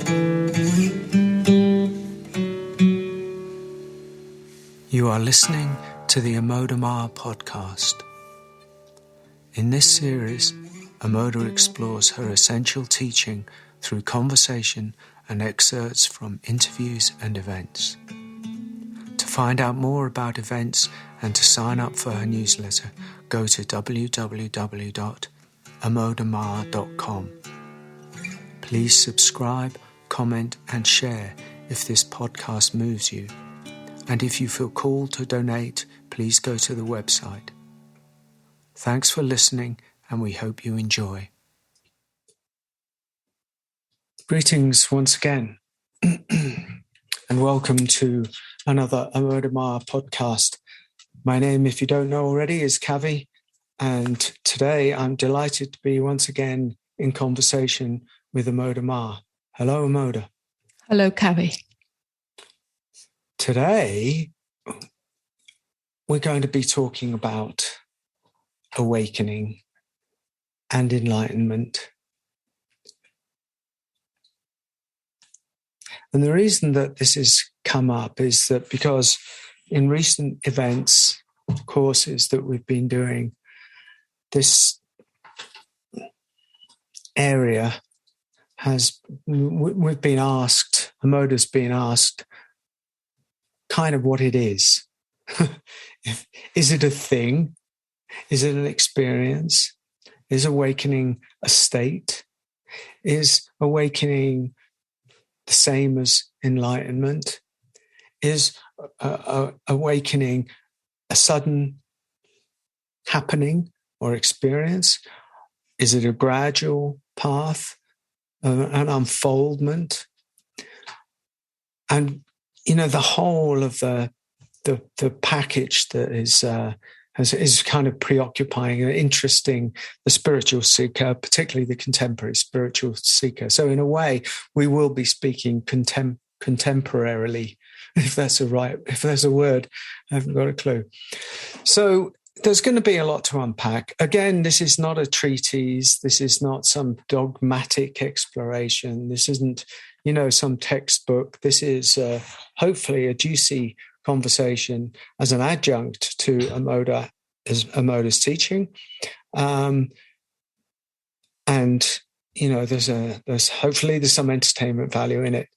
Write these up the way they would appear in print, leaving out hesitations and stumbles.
You are listening to the AMODA'S podcast. In this series, Amoda explores her essential teaching through conversation and excerpts from interviews and events. To find out more about events and to sign up for her newsletter, go to www.amoda'S.com. Please subscribe, comment and share if this podcast moves you. And if you feel called to donate, please go to the website. Thanks for listening, and we hope you enjoy. Greetings once again, and welcome to another AMODA'S podcast. My name, if you don't know already, is Kavi, and today I'm delighted to be once again in conversation with AMODA'S. Hello, Amoda. Hello, Kavi. Today, we're going to be talking about awakening and enlightenment. And the reason that this has come up is that because in recent events, courses that we've been doing, this area we've been asked, AMODA'S been asked, kind of what it is. Is it a thing? Is it an experience? Is awakening a state? Is awakening the same as enlightenment? Is awakening a sudden happening or experience? Is it a gradual path, an unfoldment? And you know, the whole of the package that is kind of preoccupying and interesting the spiritual seeker, particularly the contemporary spiritual seeker. So in a way, we will be speaking contemporarily, if that's a word. I haven't got a clue. So there's going to be a lot to unpack. Again, this is not a treatise. This is not some dogmatic exploration. This isn't, some textbook. This is hopefully a juicy conversation as an adjunct to AMODA'S teaching. And, there's hopefully some entertainment value in it.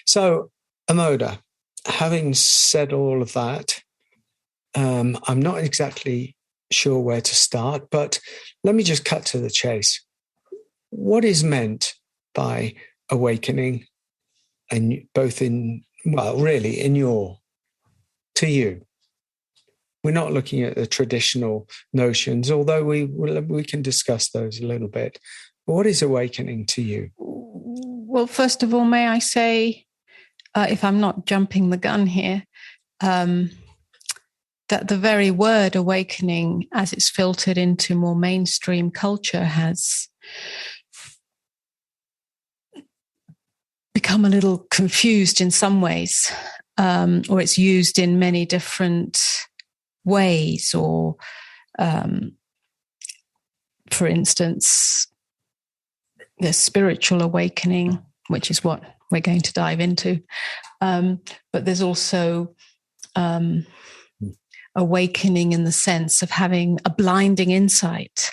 So, AMODA, having said all of that, I'm not exactly sure where to start, but let me just cut to the chase. What is meant by awakening, and both to you? We're not looking at the traditional notions, although we can discuss those a little bit. But what is awakening to you? Well, first of all, may I say, if I'm not jumping the gun here, that the very word awakening, as it's filtered into more mainstream culture, has become a little confused in some ways, or it's used in many different ways, or for instance, the spiritual awakening, which is what we're going to dive into. But there's also awakening in the sense of having a blinding insight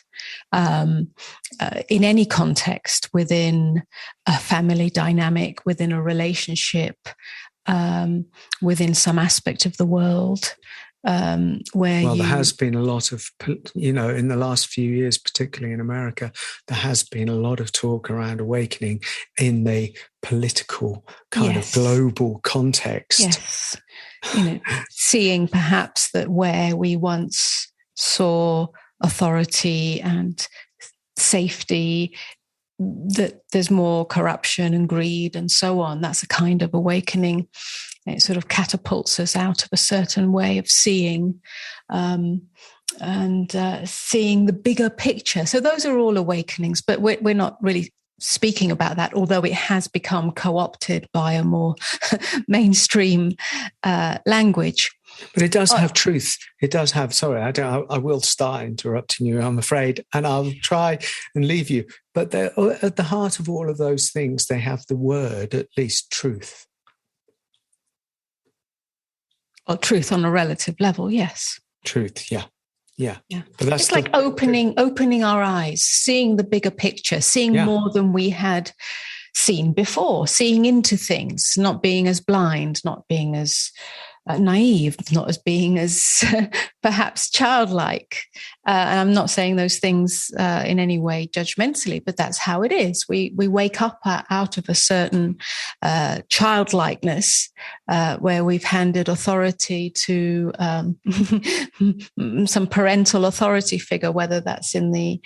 in any context, within a family dynamic, within a relationship, within some aspect of the world. There has been a lot of, in the last few years, particularly in America, there has been a lot of talk around awakening in the political kind of global context. Yes. Seeing perhaps that where we once saw authority and safety, that there's more corruption and greed and so on. That's a kind of awakening. It sort of catapults us out of a certain way of seeing and seeing the bigger picture. So those are all awakenings, but we're not really speaking about that, although it has become co-opted by a more mainstream language. But it does have truth. It does have, sorry, I will start interrupting you, I'm afraid, and I'll try and leave you. But at the heart of all of those things, they have the word, at least, truth. Well, truth on a relative level, yes. Truth, yeah. But that's like opening our eyes, seeing the bigger picture, seeing more than we had seen before, seeing into things, not being as blind, not being as naive, not as being as perhaps childlike. And I'm not saying those things in any way judgmentally, but that's how it is. We wake up out of a certain childlikeness where we've handed authority to some parental authority figure, whether that's in the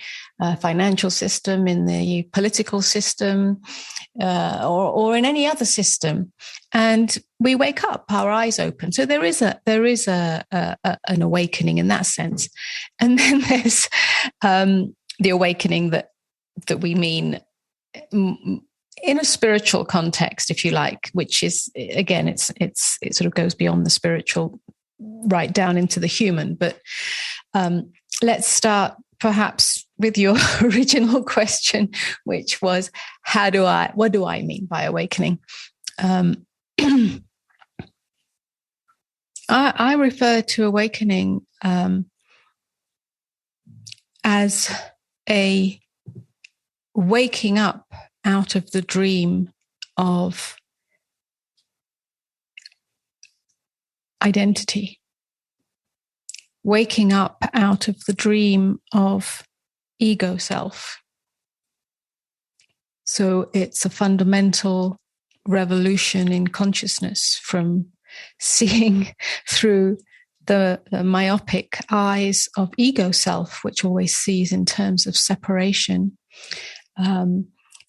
financial system, in the political system, or in any other system. And we wake up, our eyes open. So there is an awakening in that sense. And then there's the awakening that we mean in a spiritual context, if you like, which is, again, it sort of goes beyond the spiritual right down into the human. But let's start perhaps with your original question, which was, what do I mean by awakening? I refer to awakening as a waking up out of the dream of identity, waking up out of the dream of ego self. So it's a fundamental revolution in consciousness from seeing through the myopic eyes of ego self, which always sees in terms of separation,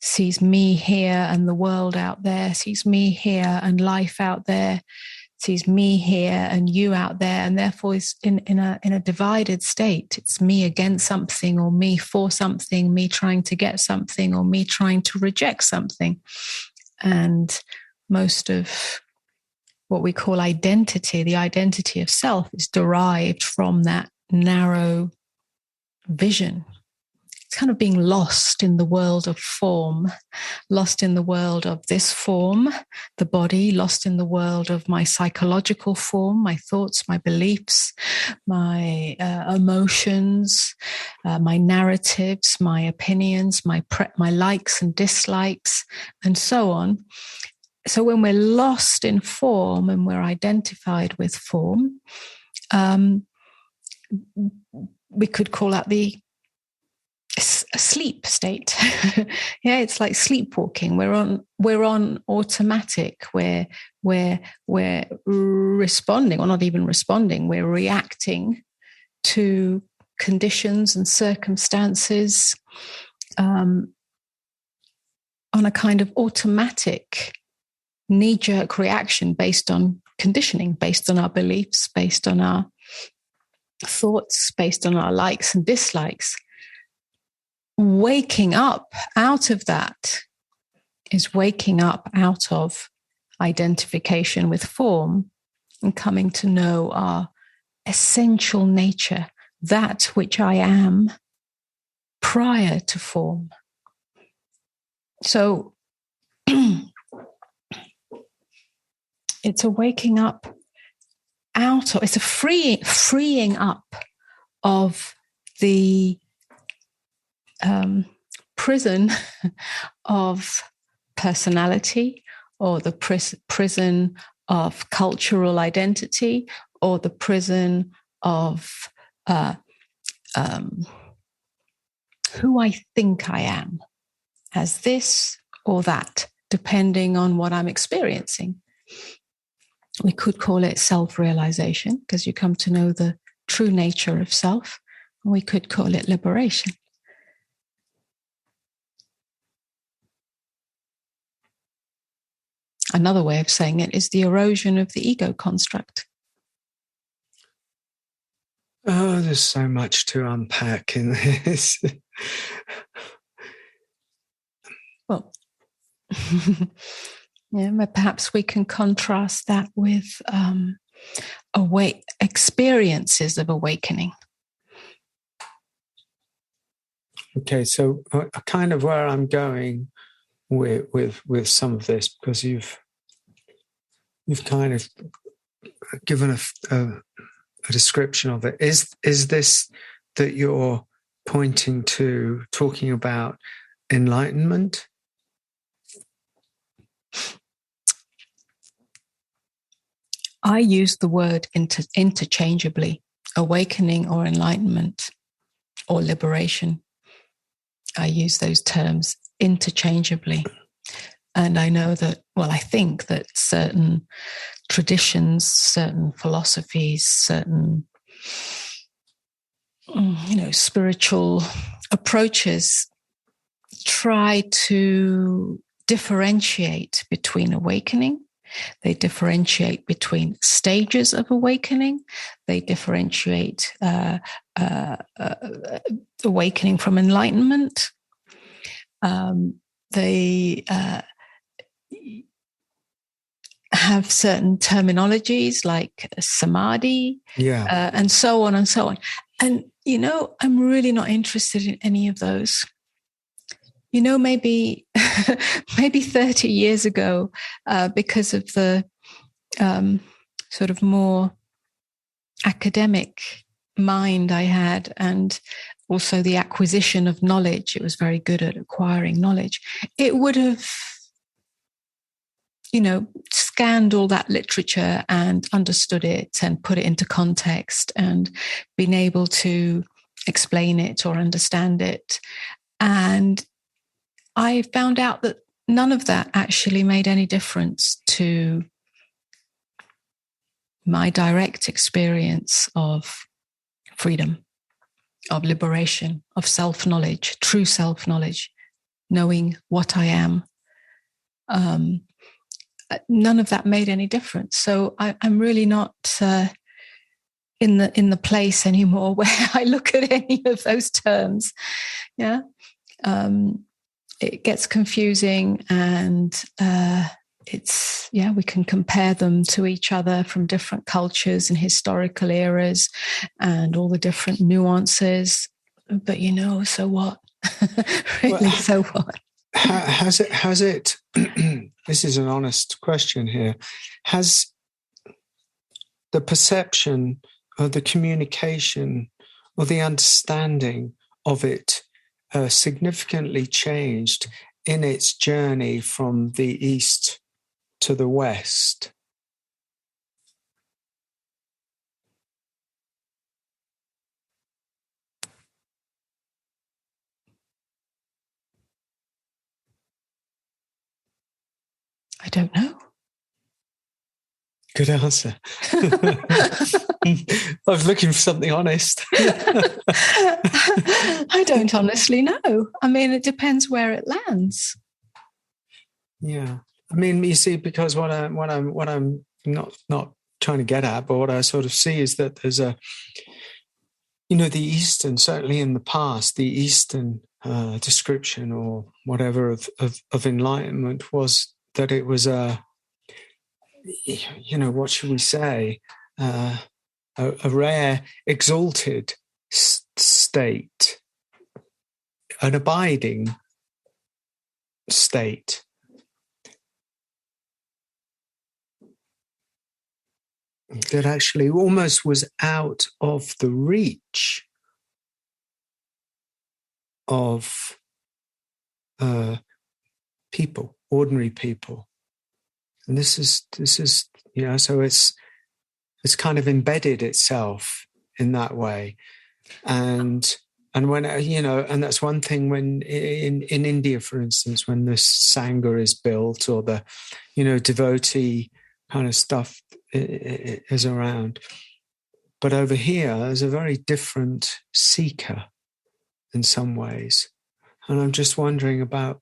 sees me here and the world out there, sees me here and life out there, sees me here and you out there, and therefore is in a divided state. It's me against something, or me for something, me trying to get something, or me trying to reject something. And most of what we call identity, the identity of self, is derived from that narrow vision. It's kind of being lost in the world of form, lost in the world of this form, the body, lost in the world of my psychological form, my thoughts, my beliefs, my emotions, my narratives, my opinions, my likes and dislikes, and so on. So when we're lost in form and we're identified with form, we could call that a sleep state. Yeah, it's like sleepwalking. We're on automatic. We're responding, or not even responding. We're reacting to conditions and circumstances on a kind of automatic knee-jerk reaction based on conditioning, based on our beliefs, based on our thoughts, based on our likes and dislikes. Waking up out of that is waking up out of identification with form and coming to know our essential nature, that which I am prior to form. So it's a waking up out of, it's a freeing up of the prison of personality, or the prison of cultural identity, or the prison of who I think I am as this or that, depending on what I'm experiencing. We could call it self-realization, because you come to know the true nature of self. And we could call it liberation. Another way of saying it is the erosion of the ego construct. Oh, there's so much to unpack in this. Well, yeah, perhaps we can contrast that with experiences of awakening. Okay, so kind of where I'm going with some of this, because you've kind of given a description of it. Is this that you're pointing to, talking about enlightenment? I use the word interchangeably, awakening or enlightenment or liberation. I use those terms interchangeably. And I know that, I think that certain traditions, certain philosophies, certain, spiritual approaches try to differentiate between awakening. They differentiate between stages of awakening. They differentiate awakening from enlightenment. They have certain terminologies like samadhi, and so on and so on. And, I'm really not interested in any of those. Maybe 30 years ago, because of the sort of more academic mind I had, and also the acquisition of knowledge, it was very good at acquiring knowledge. It would have, scanned all that literature and understood it and put it into context and been able to explain it or understand it. And I found out that none of that actually made any difference to my direct experience of freedom, of liberation, of self-knowledge, true self-knowledge, knowing what I am. None of that made any difference. So I'm really not in the place anymore where I look at any of those terms. Yeah. It gets confusing, and we can compare them to each other from different cultures and historical eras and all the different nuances. But so what? Really, so what? Has it this is an honest question here, has the perception or the communication or the understanding of it significantly changed in its journey from the East to the West? I don't know. Good answer. I was looking for something honest. I don't honestly know. I mean, it depends where it lands. Yeah. I mean, you see, because what I'm not trying to get at, but what I sort of see is that there's the Eastern, certainly in the past, the Eastern description or whatever of enlightenment was that it was what should we say, a rare, exalted state, an abiding state. That actually almost was out of the reach of people, ordinary people. And this is so it's kind of embedded itself in that way. And when and that's one thing when in India, for instance, when the Sangha is built or the devotee kind of stuff is around. But over here, there's a very different seeker in some ways. And I'm just wondering about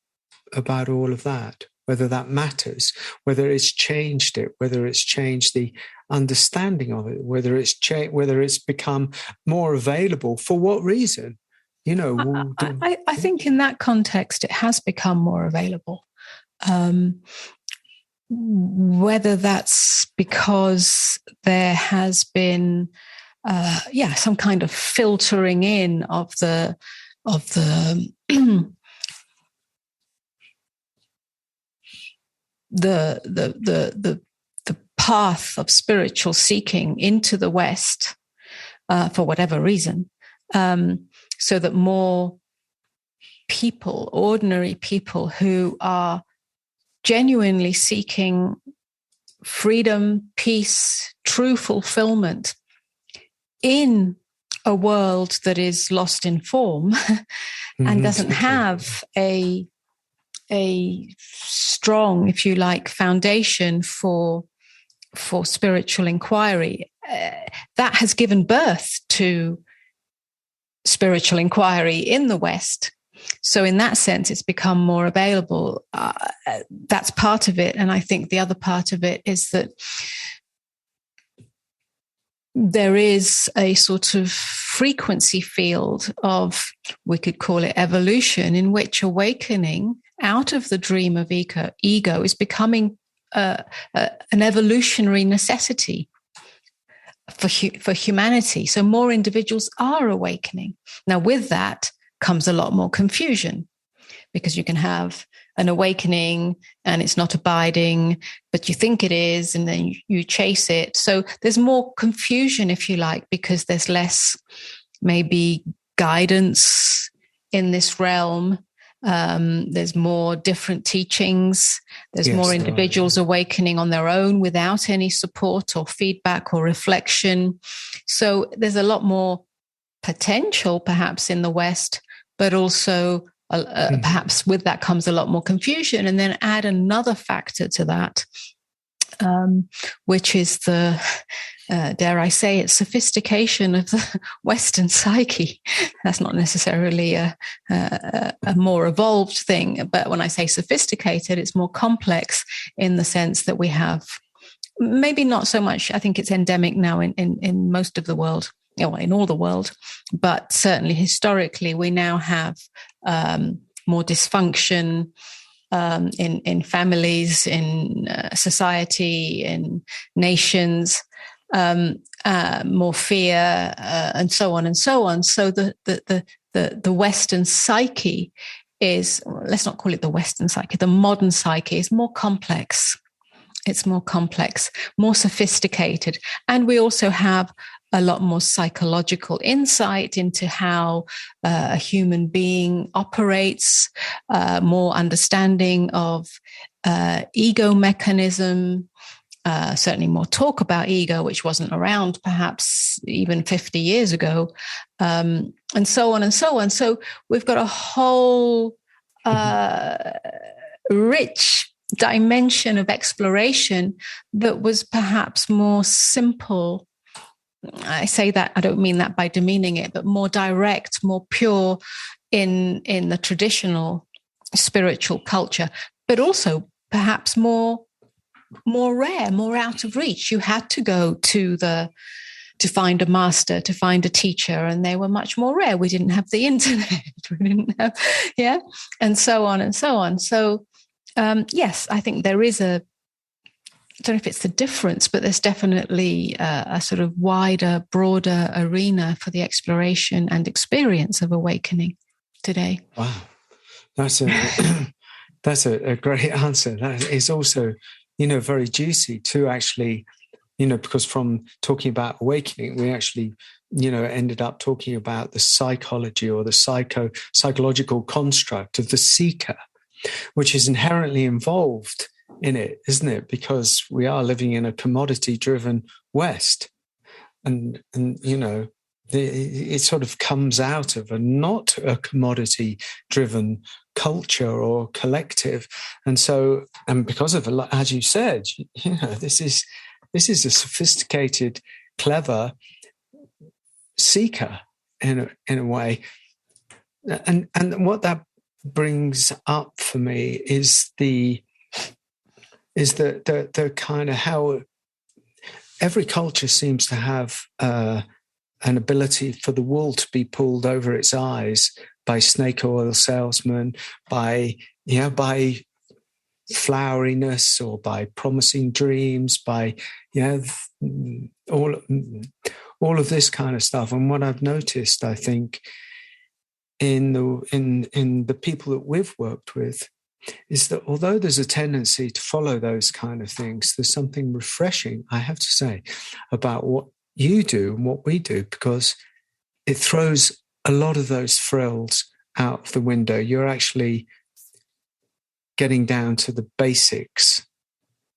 all of that, whether that matters, whether it's changed it, whether it's changed the understanding of it, whether it's become more available. For what reason? I think in that context, it has become more available. whether that's because there has been some kind of filtering in of the the path of spiritual seeking into the West for whatever reason, so that more people, ordinary people who are genuinely seeking freedom, peace, true fulfillment in a world that is lost in form and doesn't have a strong, if you like, foundation for spiritual inquiry. That has given birth to spiritual inquiry in the West. So in that sense, it's become more available. That's part of it. And I think the other part of it is that there is a sort of frequency field of, we could call it evolution, in which awakening out of the dream of ego is becoming an evolutionary necessity for humanity. So more individuals are awakening. Now, with that comes a lot more confusion, because you can have an awakening and it's not abiding, but you think it is, and then you chase it. So there's more confusion, if you like, because there's less maybe guidance in this realm. There's more different teachings. There's more individuals awakening on their own without any support or feedback or reflection. So there's a lot more potential perhaps in the West, but also perhaps with that comes a lot more confusion. And then add another factor to that, which is the, dare I say it, sophistication of the Western psyche. That's not necessarily a more evolved thing, but when I say sophisticated, it's more complex in the sense that we have, maybe not so much, I think it's endemic now in most of the world, in all the world, but certainly historically, we now have more dysfunction in families, in society, in nations, more fear, and so on and so on. So the Western psyche is, let's not call it the Western psyche, the modern psyche is more complex. It's more complex, more sophisticated. And we also have a lot more psychological insight into how a human being operates, more understanding of ego mechanism, certainly more talk about ego, which wasn't around perhaps even 50 years ago, and so on and so on. So we've got a whole rich dimension of exploration that was perhaps more simple. I say that, I don't mean that by demeaning it, but more direct, more pure in the traditional spiritual culture, but also perhaps more rare, more out of reach. You had to go to find a master, to find a teacher, and they were much more rare. We didn't have the internet, we didn't have, and so on and so on. So yes, I think there is I don't know if it's the difference, but there's definitely a sort of wider, broader arena for the exploration and experience of awakening today. Wow. That's a great answer. That is also, very juicy to actually, because from talking about awakening, we actually, ended up talking about the psychology or the psychological construct of the seeker, which is inherently involved in it, isn't it? Because we are living in a commodity-driven West, and it sort of comes out of not a commodity-driven culture or collective, and because of, as you said, this is a sophisticated, clever seeker in a way, and what that brings up for me is the kind of how every culture seems to have an ability for the wool to be pulled over its eyes by snake oil salesmen, by floweriness or by promising dreams, by all of this kind of stuff. And what I've noticed, I think, in the people that we've worked with, is that although there's a tendency to follow those kind of things, there's something refreshing, I have to say, about what you do and what we do, because it throws a lot of those frills out of the window. You're actually getting down to the basics,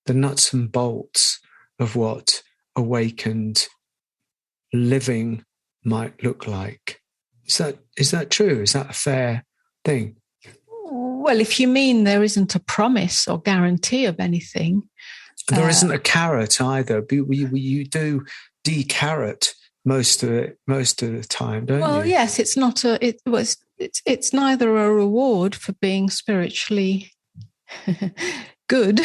the nuts and bolts of what awakened living might look like. Is that true? Is that a fair thing? Well, if you mean there isn't a promise or guarantee of anything. There isn't a carrot either. You do de-carrot most of the time, don't you? Well, yes, it's not it's neither a reward for being spiritually good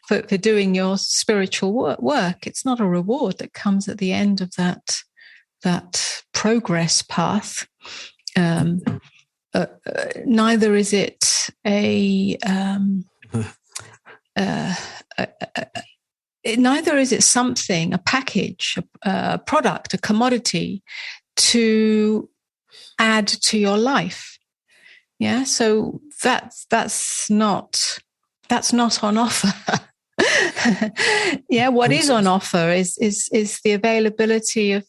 for doing your spiritual work. It's not a reward that comes at the end of that progress path. Neither is it neither is it something, a package, a product, a commodity to add to your life. Yeah, so that's not on offer. Yeah, what is on offer is the availability of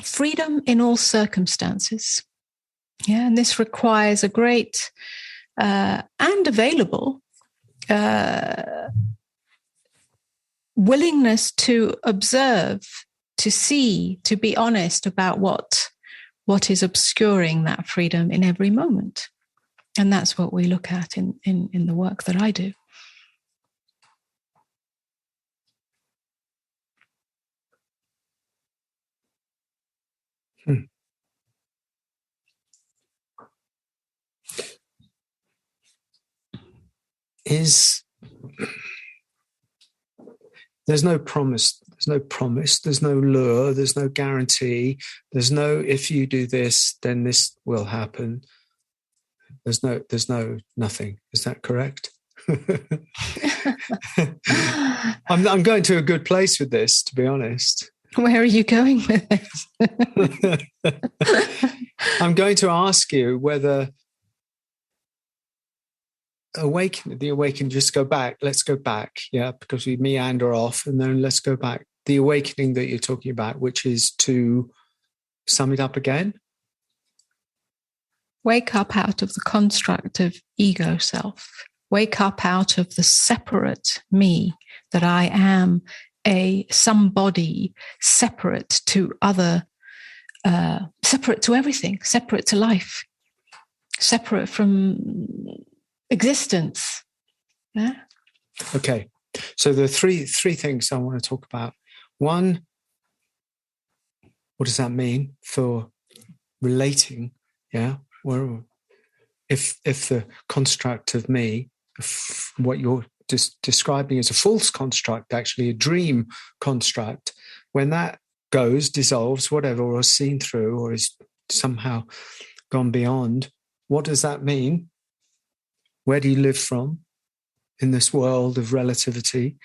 freedom in all circumstances. Yeah, and this requires a great and available willingness to observe, to see, to be honest about what is obscuring that freedom in every moment. And that's what we look at in the work that I do. There's no promise, there's no lure, there's no guarantee, there's no if you do this, then this will happen. There's no nothing. Is that correct? I'm going to a good place with this, to be honest. Where are you going with it? I'm going to ask you whether the awakening, just go back. Let's go back, because we meander off, and then let's go back. The awakening that you're talking about, which is to sum it up again. Wake up out of the construct of ego self. Wake up out of the separate me, that I am a somebody separate to other, separate to everything, separate to life, separate from existence. Yeah. Okay. So the three things I want to talk about. One, what does that mean for relating? Yeah. Well, if the construct of me, what you're describing as a false construct, actually a dream construct, when that goes, dissolves, whatever, or is seen through, or is somehow gone beyond, what does that mean? Where do you live from in this world of relativity?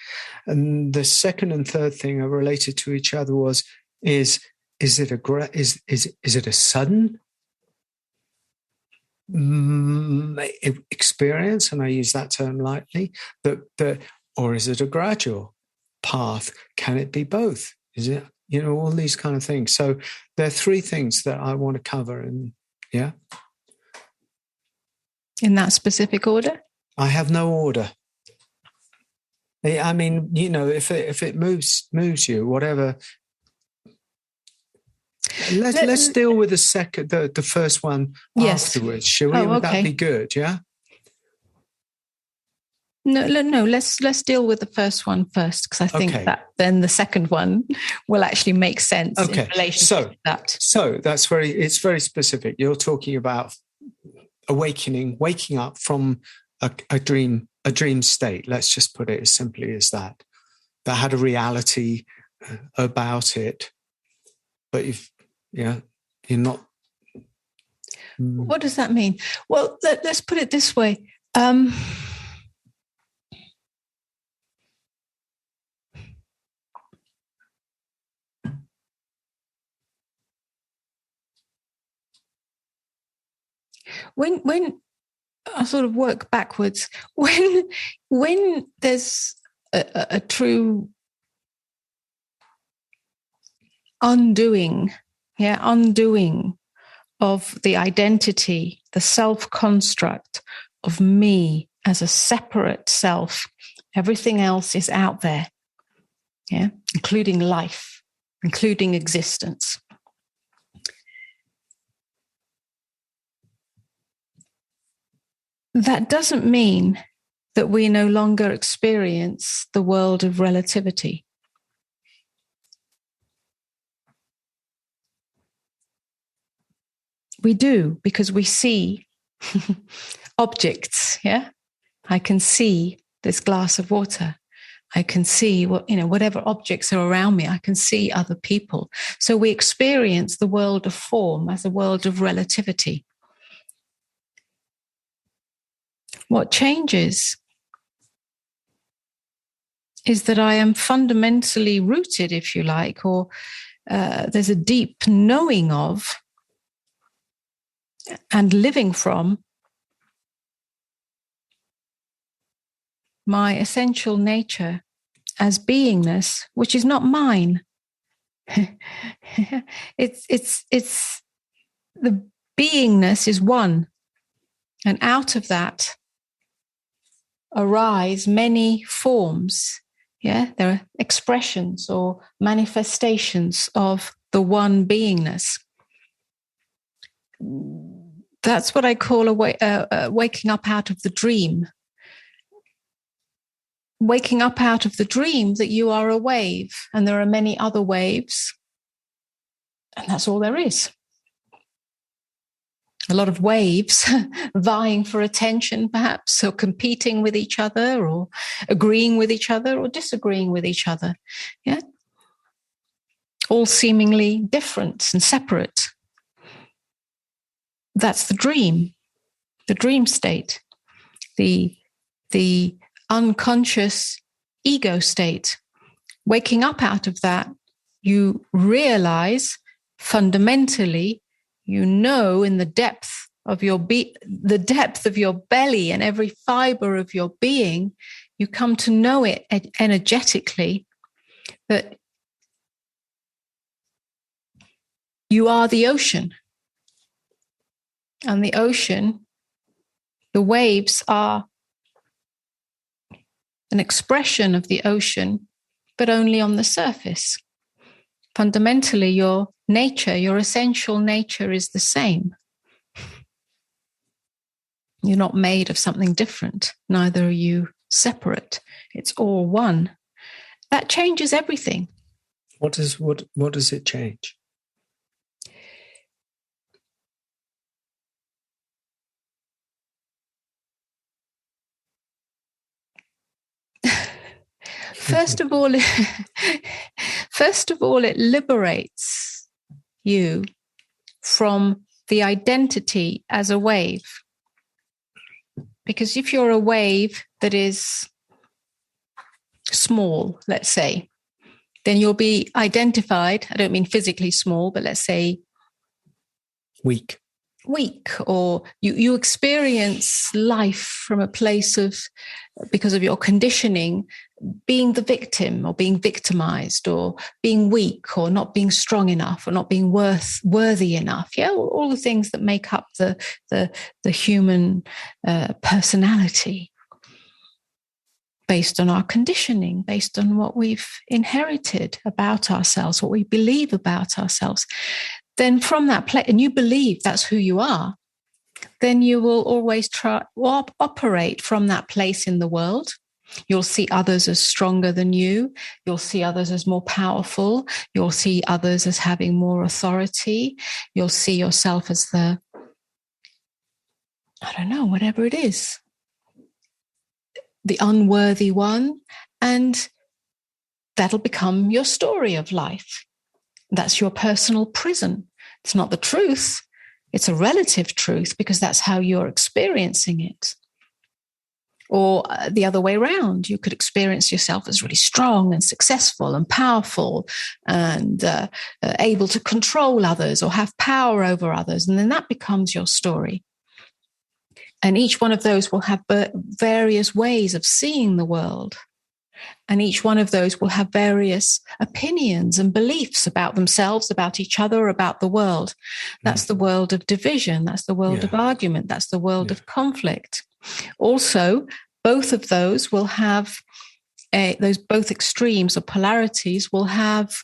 And the second and third thing are related to each other is it a sudden experience, and I use that term lightly, or is it a gradual path? Can it be both? Is it, all these kind of things. So there are three things that I want to cover, and in that specific order? I have no order. I mean, if it moves you, whatever. Let's deal with the first one afterwards, shall we? Would that be good? Yeah. No. Let's deal with the first one first, because I think that then the second one will actually make sense in relation to that. So it's very specific. You're talking about waking up from a dream state. Let's just put it as simply as that. That had a reality about it, but you're not. What does that mean? Well, let's put it this way. When I sort of work backwards, when there's a true undoing of the identity, the self-construct of me as a separate self, everything else is out there, including life, including existence. That doesn't mean that we no longer experience the world of relativity. We do, because we see objects, I can see this glass of water. I can see whatever objects are around me. I can see other people. So we experience the world of form as a world of relativity. What changes is that I am fundamentally rooted, if you like, or there's a deep knowing of and living from my essential nature as beingness, which is not mine. It's the beingness is one, and out of that arise many forms. There are expressions or manifestations of the one beingness. That's what I call waking up out of the dream. Waking up out of the dream that you are a wave and there are many other waves, and that's all there is. A lot of waves vying for attention, perhaps, or competing with each other, or agreeing with each other, or disagreeing with each other. All seemingly different and separate. That's the dream state, the unconscious ego state. Waking up out of that, you realize fundamentally, in the depth of your the depth of your belly and every fiber of your being, you come to know it energetically, that you are the ocean. And the ocean, the waves are an expression of the ocean, but only on the surface. Fundamentally, your nature, your essential nature is the same. You're not made of something different. Neither are you separate. It's all one. That changes everything. What does it change? First of all, it liberates you from the identity as a wave. Because if you're a wave that is small, let's say, then you'll be identified, I don't mean physically small, but let's say weak, or you experience life from a place of, because of your conditioning, being the victim or being victimized or being weak or not being strong enough or not being worthy enough. All the things that make up the human personality, based on our conditioning, based on what we've inherited about ourselves, what we believe about ourselves. Then from that place, and you believe that's who you are, then you will always try operate from that place in the world. You'll see others as stronger than you. You'll see others as more powerful. You'll see others as having more authority. You'll see yourself as whatever it is, the unworthy one. And that'll become your story of life. That's your personal prison. It's not the truth, It's a relative truth because that's how you're experiencing it. Or the other way around, you could experience yourself as really strong and successful and powerful and able to control others or have power over others. And then that becomes your story. And each one of those will have various ways of seeing the world. And each one of those will have various opinions and beliefs about themselves, about each other, about the world. That's the world of division. That's the world of argument. That's the world of conflict. Also, both of those will have, those both extremes or polarities will have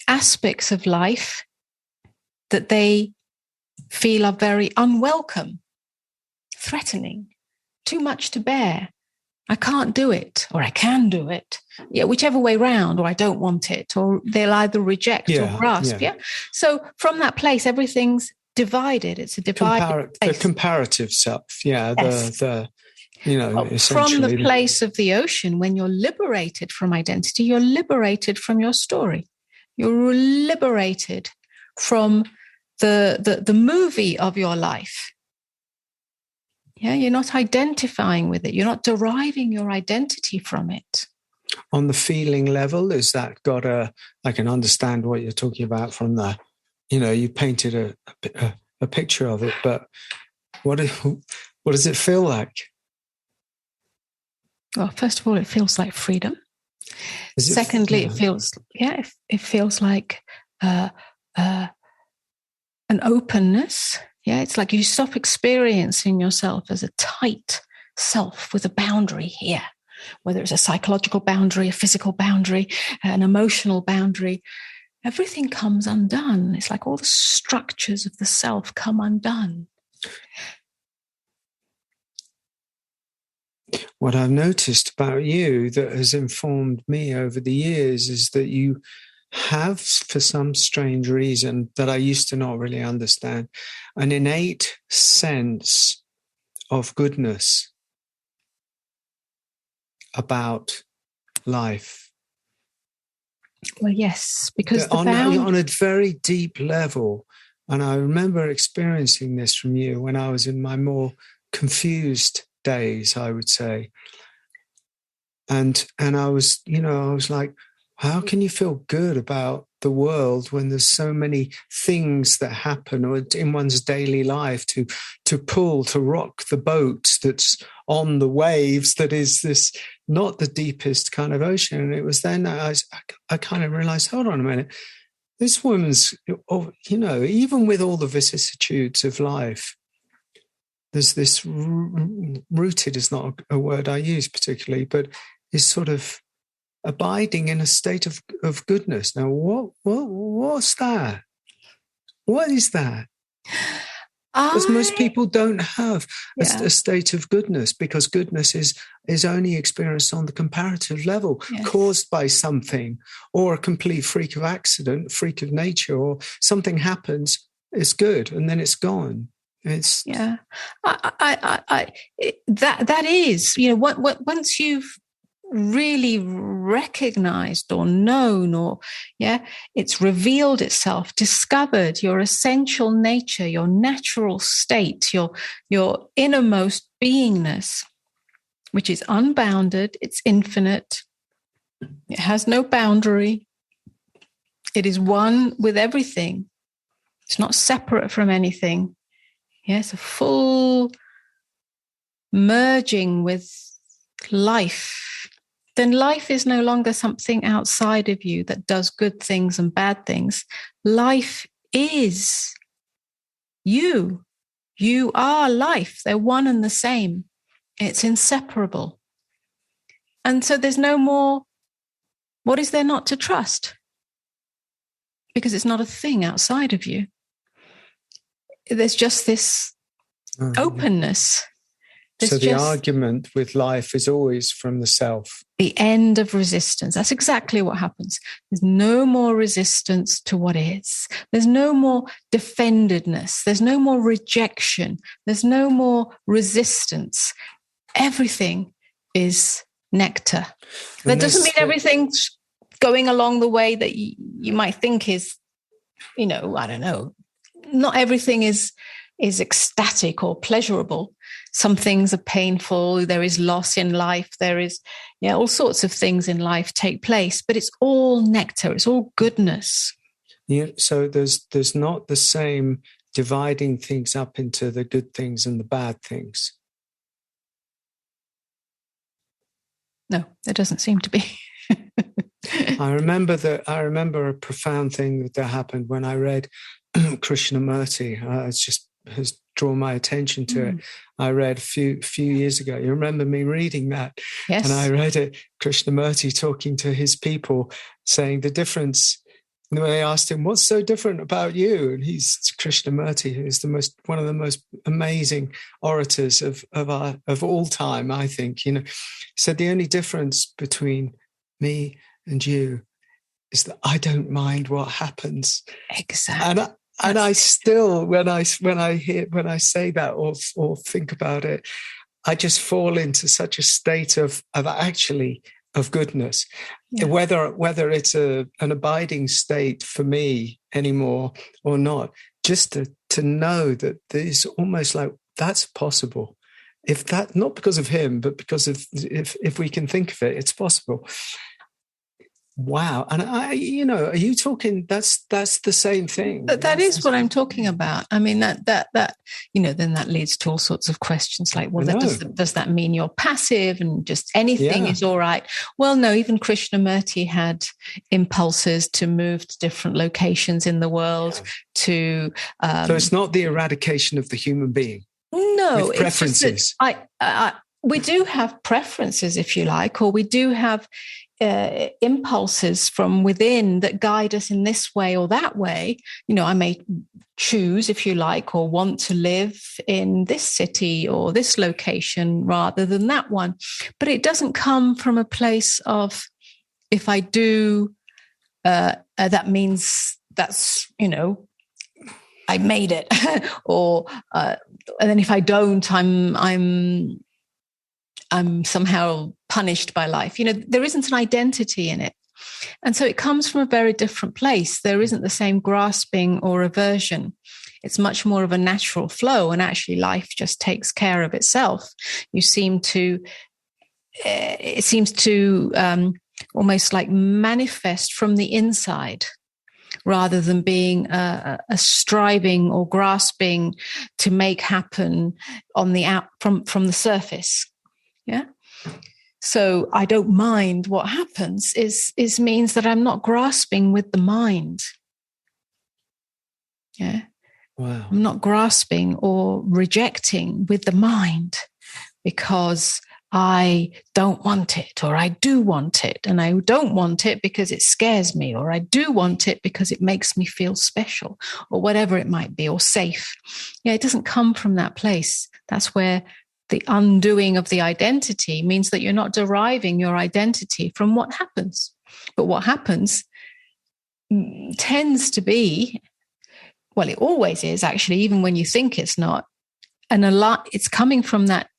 aspects of life that they feel are very unwelcome, threatening, too much to bear. I can't do it, or I can do it. Yeah, whichever way round, or I don't want it, or they'll either reject or grasp. Yeah. So from that place, everything's divided. It's a divided place. The comparative self. Yeah. Yes. Essentially. From the place of the ocean, when you're liberated from identity, you're liberated from your story. You're liberated from the movie of your life. Yeah, you're not identifying with it. You're not deriving your identity from it. On the feeling level, is that I can understand what you're talking about from the, you painted a picture of it, but what does it feel like? Well, first of all, it feels like freedom. Secondly, it feels like an openness. Yeah, it's like you stop experiencing yourself as a tight self with a boundary here, whether it's a psychological boundary, a physical boundary, an emotional boundary. Everything comes undone. It's like all the structures of the self come undone. What I've noticed about you that has informed me over the years is that you have, for some strange reason that I used to not really understand, an innate sense of goodness about life. Well, yes, because on a very deep level. And I remember experiencing this from you when I was in my more confused days, I would say. And I was like, how can you feel good about the world when there's so many things that happen or in one's daily life to rock the boat that's on the waves, that is this not the deepest kind of ocean? And it was then I kind of realized, hold on a minute, this woman's, even with all the vicissitudes of life, there's this rooted is not a word I use particularly, but is sort of abiding in a state of goodness. Now, what's that? What is that? Because most people don't have a state of goodness, because goodness is only experienced on the comparative level, caused by something or a complete freak of accident, freak of nature, or something happens, it's good, and then it's gone. It's that is, once you've really recognized or known, or it's revealed itself, discovered your essential nature, your natural state, your innermost beingness, which is unbounded, it's infinite, it has no boundary, it is one with everything, it's not separate from anything. It's a full merging with life. Then life is no longer something outside of you that does good things and bad things. Life is you. You are life. They're one and the same. It's inseparable. And so there's no more, what is there not to trust? Because it's not a thing outside of you. There's just this openness. So the argument with life is always from the self. The end of resistance. That's exactly what happens. There's no more resistance to what is. There's no more defendedness. There's no more rejection. There's no more resistance. Everything is nectar. That doesn't mean everything's going along the way that you might think is, I don't know, not everything is ecstatic or pleasurable. Some things are painful. There is loss in life. There is, all sorts of things in life take place, but it's all nectar. It's all goodness. Yeah. So there's not the same dividing things up into the good things and the bad things. No, there doesn't seem to be. I remember a profound thing that happened when I read Krishnamurti. It just has drawn my attention to it. I read a few years ago. You remember me reading that? Yes. And I read it, Krishnamurti talking to his people, saying the difference. And they asked him, "What's so different about you?" And he's Krishnamurti, who is one of the most amazing orators of all time, I think. He said the only difference between me and you is that I don't mind what happens. Exactly. And I still, when I say that or think about it, I just fall into such a state of goodness. Yeah. Whether it's an abiding state for me anymore or not, just to know that there's almost like that's possible. If that, not because of him, but because of if we can think of it, it's possible. Wow. And are you talking, that's the same thing? That is what I'm talking about. I mean, that then that leads to all sorts of questions like, well, does that mean you're passive and just anything is all right? Well, no, even Krishnamurti had impulses to move to different locations in the world so it's not the eradication of the human being. No, with preferences. We do have preferences, if you like, or we do have impulses from within that guide us in this way or that way. I may choose, if you like, or want to live in this city or this location rather than that one. But it doesn't come from a place of, if I do, that means that's, I made it, or and then if I don't, I'm somehow punished by life. There isn't an identity in it. And so it comes from a very different place. There isn't the same grasping or aversion. It's much more of a natural flow. And actually life just takes care of itself. It seems to almost like manifest from the inside rather than being a striving or grasping to make happen on the from the surface. Yeah. So I don't mind what happens is means that I'm not grasping with the mind. Yeah. Wow. I'm not grasping or rejecting with the mind because I don't want it, or I do want it, and I don't want it because it scares me, or I do want it because it makes me feel special, or whatever it might be, or safe. Yeah, it doesn't come from that place. That's where the undoing of the identity means that you're not deriving your identity from what happens. But what happens tends to be, well, it always is actually, even when you think it's not, it's coming from that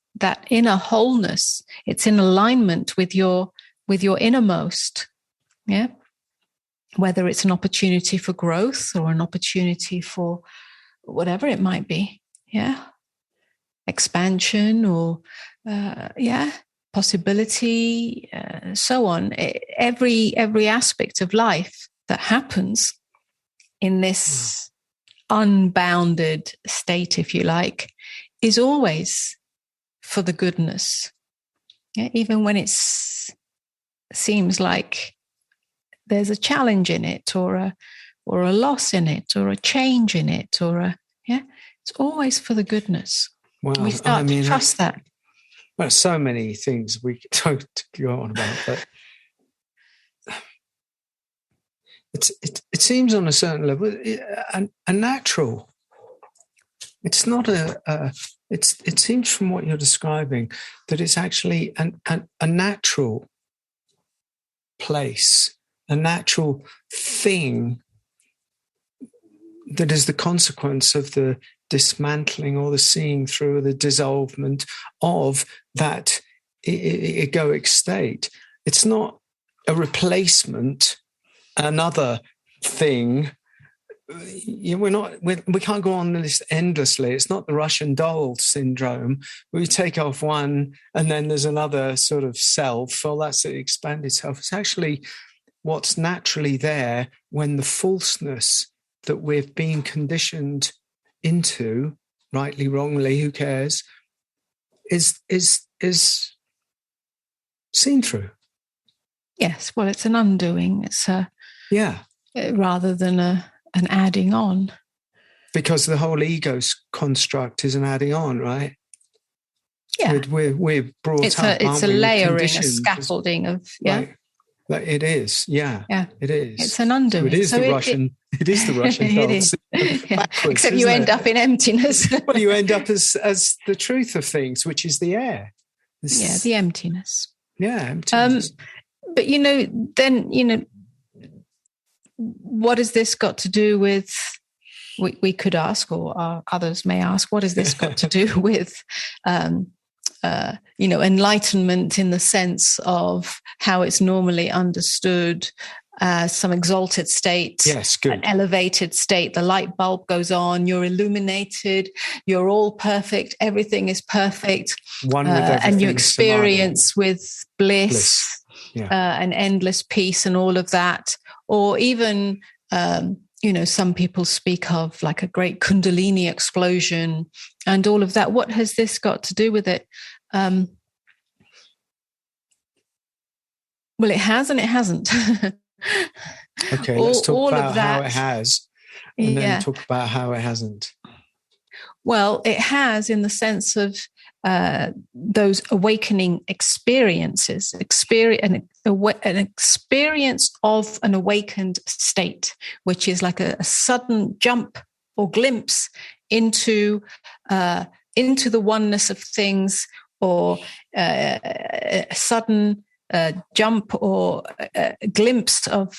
inner wholeness. It's in alignment with your innermost. Yeah. Whether it's an opportunity for growth or an opportunity for whatever it might be. Yeah. Expansion or possibility, so on. Every aspect of life that happens in this unbounded state, if you like, is always for the goodness. Yeah, even when it seems like there's a challenge in it, or a loss in it, or a change in it, it's always for the goodness. Well, we start to trust that. Well, so many things we don't go on about, but it seems on a certain level a natural. It's not it seems from what you're describing that it's actually a natural place, a natural thing that is the consequence of the dismantling or the seeing through, or the dissolvement of that egoic state. It's not a replacement, another thing we can't go on this endlessly. It's not the Russian doll syndrome. We take off one and then there's another sort of self. Well, that's the expanded self. It's actually what's naturally there when the falseness that we've been conditioned into, rightly, wrongly, who cares, is seen through. Yes, well, it's an undoing. It's rather than an adding on. Because the whole ego construct is an adding on, right? Yeah, we're brought up. It's a layering, a scaffolding of Like it is, yeah, it is. It's an undoing. So it is the Russian. It is the Russian dance. Except you end up in emptiness. Well, you end up as the truth of things, which is the air. The emptiness. Yeah, emptiness. But then what has this got to do with? We could ask, or others may ask, what has this got to do with? Enlightenment in the sense of how it's normally understood as some exalted state, an elevated state. The light bulb goes on, you're illuminated, you're all perfect, everything is perfect. One with everything, and you experience samadhi. With bliss. And endless peace and all of that. Or even, some people speak of like a great Kundalini explosion and all of that. What has this got to do with it? Well, it has and it hasn't. Okay, let's talk about how it has and then talk about how it hasn't. Well, it has in the sense of those awakening experiences, an experience of an awakened state, which is like a sudden jump or glimpse into the oneness of things, or a sudden jump or a glimpse of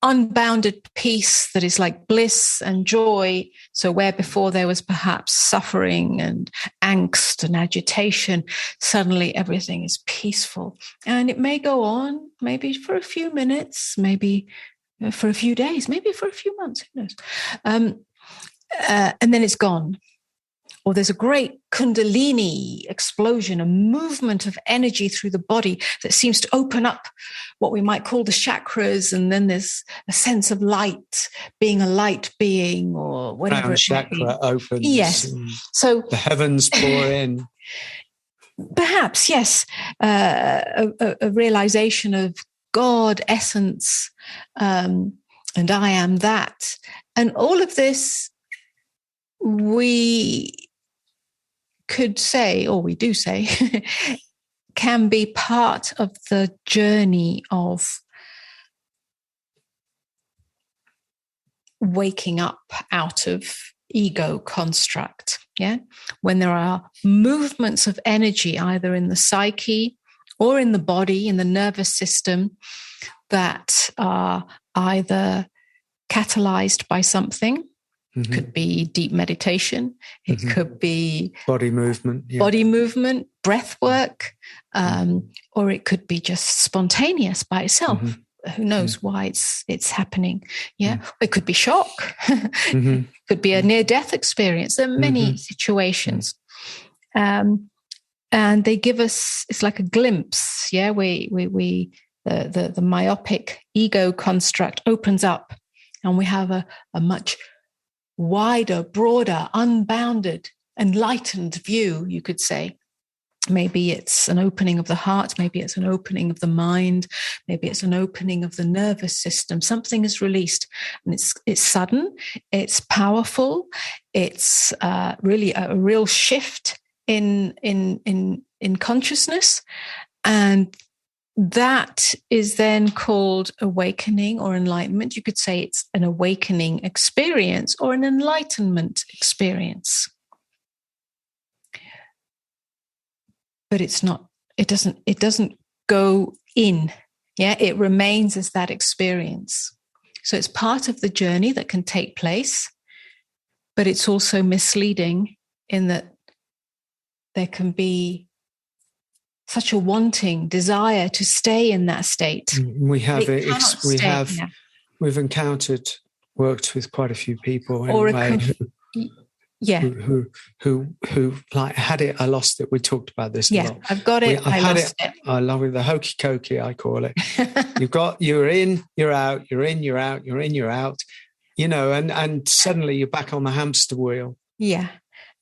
unbounded peace that is like bliss and joy. So where before there was perhaps suffering and angst and agitation, suddenly everything is peaceful. And it may go on, maybe for a few minutes, maybe for a few days, maybe for a few months, who knows? And then it's gone. Or there's a great Kundalini explosion, a movement of energy through the body that seems to open up what we might call the chakras. And then there's a sense of light, being a light being, or whatever. Crown chakra opens. Yes. So the heavens pour in. Perhaps, yes. A realization of God, essence, and I am that. And all of this, we could say, or we do say, can be part of the journey of waking up out of ego construct. Yeah, when there are movements of energy either in the psyche or in the body, in the nervous system, that are either catalyzed by something. Mm-hmm. Could be deep meditation. It could be body movement, breath work, or it could be just spontaneous by itself. Mm-hmm. Who knows why it's happening? Yeah, it could be shock. Could be a near-death experience. There are many situations, and they give us. It's like a glimpse. Yeah, the myopic ego construct opens up, and we have a much wider, broader, unbounded, enlightened view, you could say. Maybe it's an opening of the heart, maybe it's an opening of the mind, maybe it's an opening of the nervous system. Something is released, and it's sudden, it's powerful, it's really a real shift in consciousness, and that is then called awakening or enlightenment. You could say it's an awakening experience or an enlightenment experience. But it's not, it doesn't go in. Yeah, it remains as that experience. So it's part of the journey that can take place, but it's also misleading in that there can be such a wanting desire to stay in that state. We've encountered worked with quite a few people in or a way yeah, who like had it. I lost it. We talked about this a lot. I've got it. I've I had lost it. I love it. The hokey cokey, I call it. You're in, you're out, you're in, you're out, you're in, you're out. You know, and suddenly you're back on the hamster wheel. Yeah.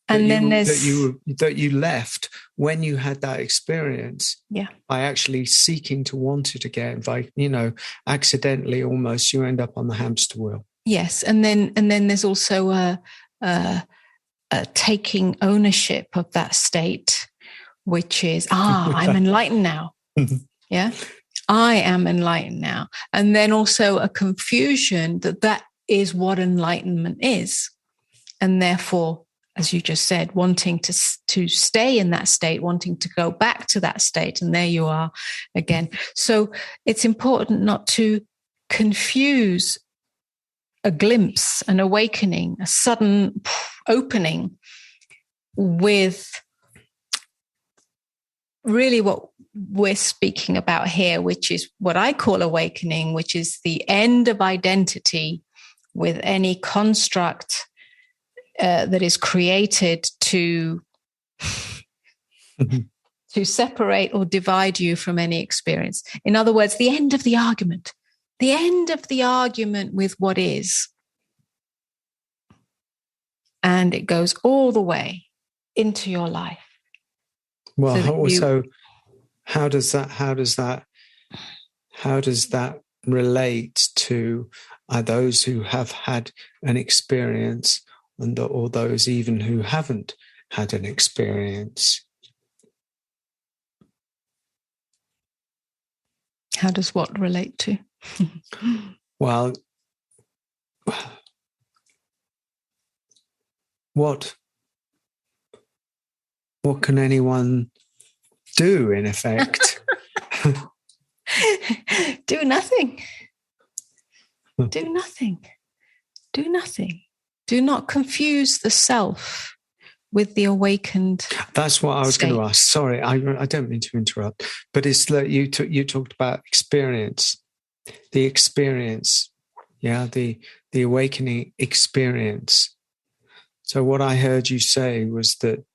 And then that you left when you had that experience. Yeah. By actually seeking to want it again, by, you know, accidentally almost you end up on the hamster wheel. Yes. And then there's also a taking ownership of that state, which is, I'm enlightened now. Yeah. I am enlightened now. And then also a confusion that is what enlightenment is. And therefore, as you just said, wanting to stay in that state, wanting to go back to that state. And there you are again. So it's important not to confuse a glimpse, an awakening, a sudden opening with really what we're speaking about here, which is what I call awakening, which is the end of identity with any construct that is created to separate or divide you from any experience. In other words, the end of the argument with what is. And it goes all the way into your life. Well, so how does that relate to those who have had an experience or those even who haven't had an experience? How does what relate to? Well, what can anyone do, in effect? Do nothing. Do nothing. Do nothing. Do not confuse the self with the awakened. That's what I was going to ask. Sorry, I don't mean to interrupt, but it's like you talked about experience, the experience, the awakening experience. So what I heard you say was that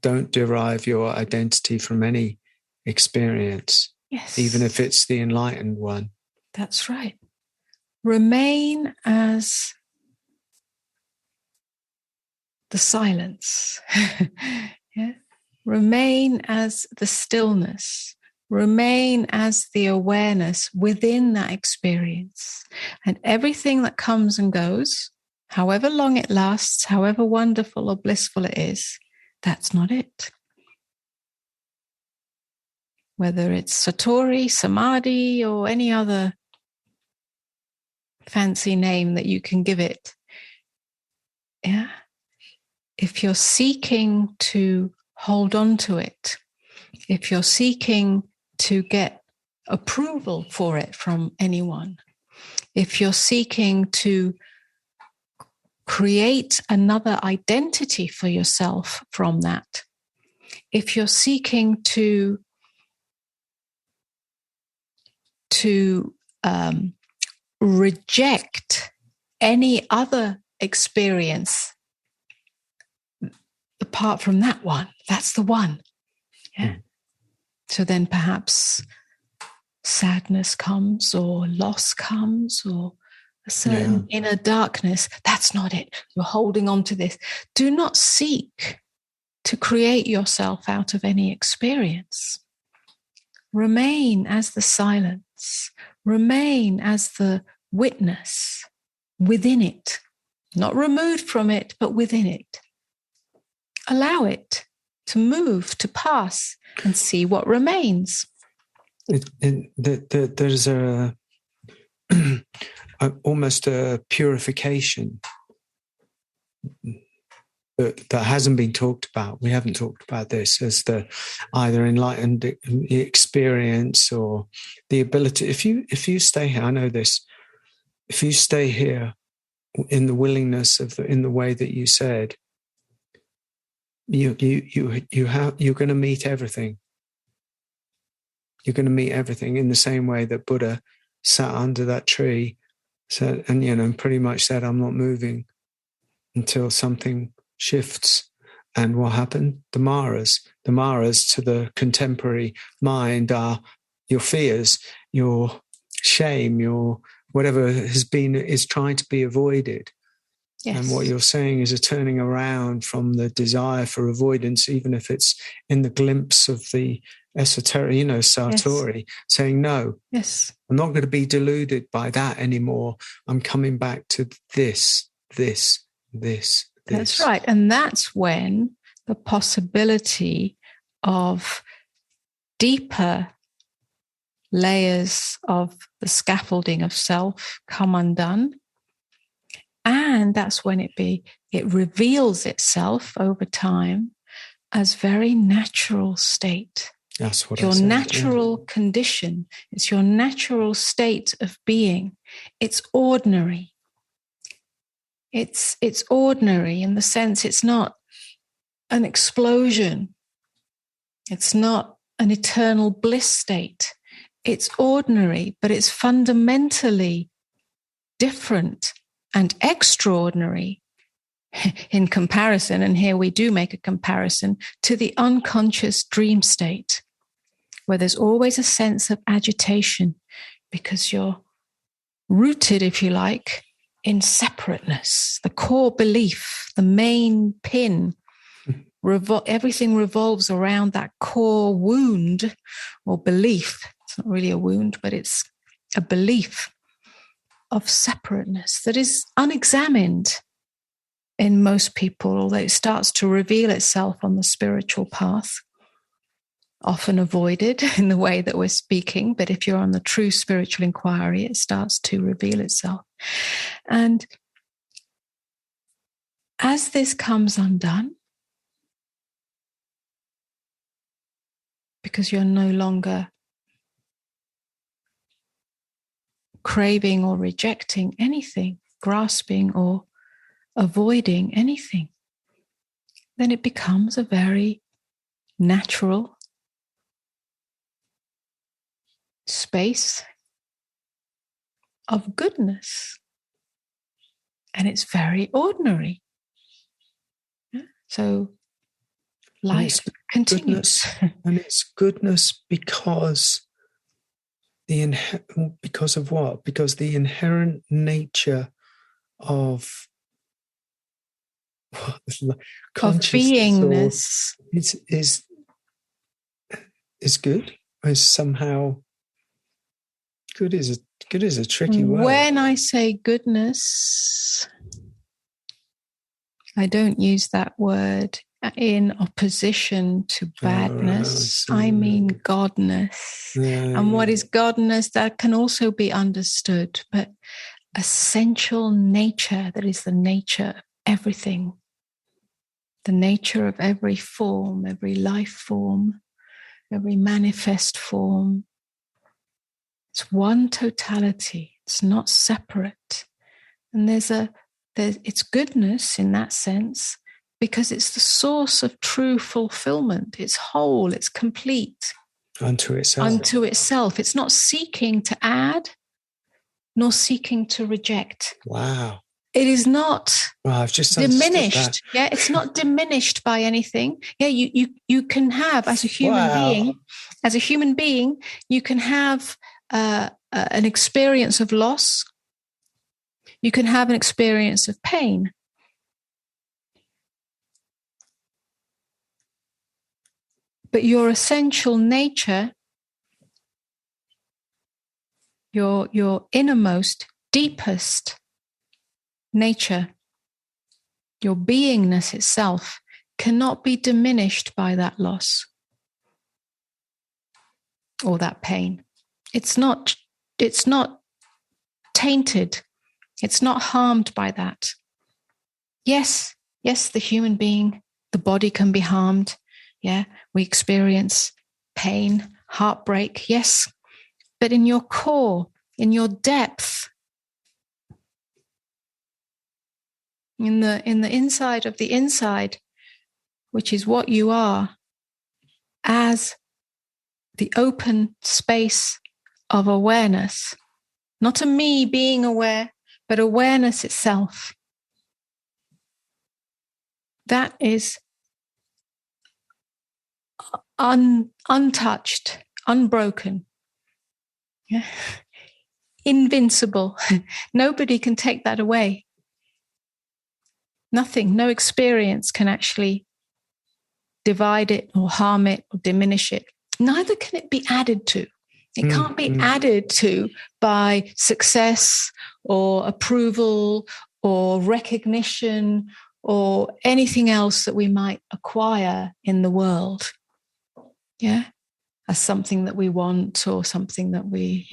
don't derive your identity from any experience, yes, even if it's the enlightened one. That's right. Remain as the silence. Yeah. Remain as the stillness. Remain as the awareness within that experience. And everything that comes and goes, however long it lasts, however wonderful or blissful it is, that's not it. Whether it's Satori, Samadhi, or any other fancy name that you can give it. Yeah. If you're seeking to hold on to it, if you're seeking to get approval for it from anyone, if you're seeking to create another identity for yourself from that, if you're seeking to reject any other experience apart from that one, that's the one. Yeah. So then perhaps sadness comes or loss comes or a certain inner darkness. That's not it. You're holding on to this. Do not seek to create yourself out of any experience. Remain as the silence. Remain as the witness within it, not removed from it, but within it. Allow it to move, to pass, and see what remains. There's almost a purification that hasn't been talked about. We haven't talked about this as the either enlightened experience or the ability. If you stay here, I know this. If you stay here in the willingness in the way that you said, you're going to meet everything. You're going to meet everything in the same way that Buddha sat under that tree, So, and pretty much said, I'm not moving until something shifts. And what happened? The Maras to the contemporary mind are your fears, your shame, your whatever is trying to be avoided. Yes. And what you're saying is a turning around from the desire for avoidance, even if it's in the glimpse of the esoteric, Satori, yes. Saying, no, yes, I'm not going to be deluded by that anymore. I'm coming back to this. That's right. And that's when the possibility of deeper layers of the scaffolding of self come undone. And that's when it reveals itself over time as very natural state. That's what your natural condition. It's your natural state of being. It's ordinary. It's ordinary in the sense it's not an explosion. It's not an eternal bliss state. It's ordinary, but it's fundamentally different and extraordinary in comparison, and here we do make a comparison, to the unconscious dream state, where there's always a sense of agitation because you're rooted, if you like, in separateness, the core belief, the main pin. Everything revolves around that core wound or belief. It's not really a wound, but it's a belief of separateness that is unexamined in most people, although it starts to reveal itself on the spiritual path, often avoided in the way that we're speaking. But if you're on the true spiritual inquiry, it starts to reveal itself. And as this comes undone, because you're no longer craving or rejecting anything, grasping or avoiding anything, then it becomes a very natural space of goodness. And it's very ordinary. So life continues. And it's goodness because because of what? Because the inherent nature of consciousness is good. Is somehow good is a tricky word. When I say goodness, I don't use that word in opposition to badness. I mean godness. And what is godness? That can also be understood, but essential nature, that is the nature of everything, the nature of every form, every life form, every manifest form. It's one totality. It's not separate. And it's goodness in that sense, because it's the source of true fulfillment. It's whole, it's complete. Unto itself. It's not seeking to add, nor seeking to reject. Wow. It is not I've just diminished. Yeah, it's not diminished by anything. Yeah, you can have, as a human being, you can have an experience of loss. You can have an experience of pain. But your essential nature, your innermost, deepest nature, your beingness itself, cannot be diminished by that loss or that pain. It's not tainted. It's not harmed by that. Yes, the human being, the body can be harmed. Yeah, we experience pain, heartbreak, yes. But in your core, in your depth, in the inside of the inside, which is what you are, as the open space of awareness, not a me being aware, But awareness itself, that is untouched, unbroken, yeah? Invincible. Nobody can take that away. Nothing, no experience can actually divide it or harm it or diminish it. Neither can it be added to. It can't be added to by success or approval or recognition or anything else that we might acquire in the world. Yeah, as something that we want or something that we,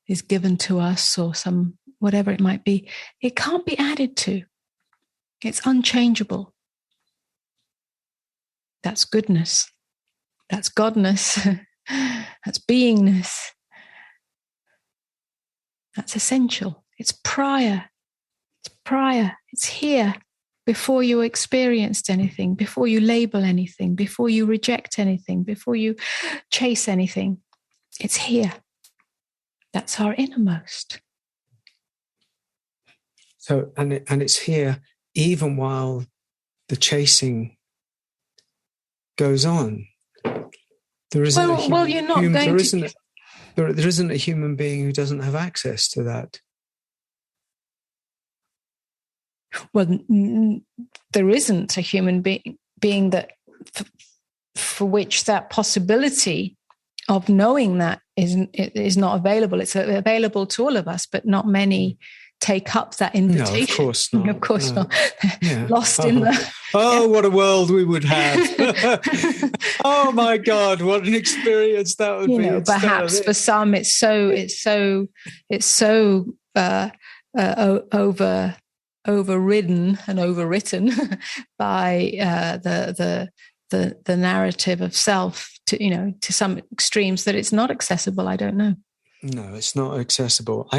is given to us or some whatever it might be. It can't be added to. It's unchangeable. That's goodness. That's godness. That's beingness. That's essential. It's prior. It's prior. It's here before you experienced anything, before you label anything, before you reject anything, before you chase anything. It's here. That's our innermost. So, and it's here even while the chasing goes on. There isn't there isn't a human being who doesn't have access to that. Well, there isn't a human being that for which that possibility of knowing that is not available. It's available to all of us, but not many take up that invitation. No, of course not. Of course not. Yeah. Lost in the... what a world we would have. Oh my God, what an experience that would be. Perhaps for some it's so overridden and overwritten by the narrative of self to some extremes that it's not accessible. I don't know. No, it's not accessible.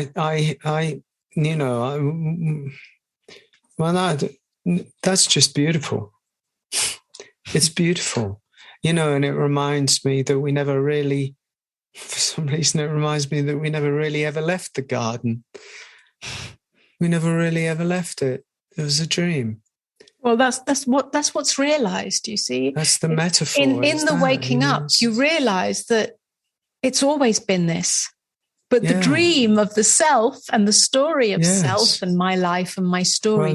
That's just beautiful. It's beautiful, and it reminds me that we never really, for some reason, it reminds me that we never really ever left the garden. We never really ever left it. It was a dream. Well, that's what's realized. You see, that's the metaphor. In the waking up, you realize that it's always been this. But the dream of the self and the story of self and my life and my story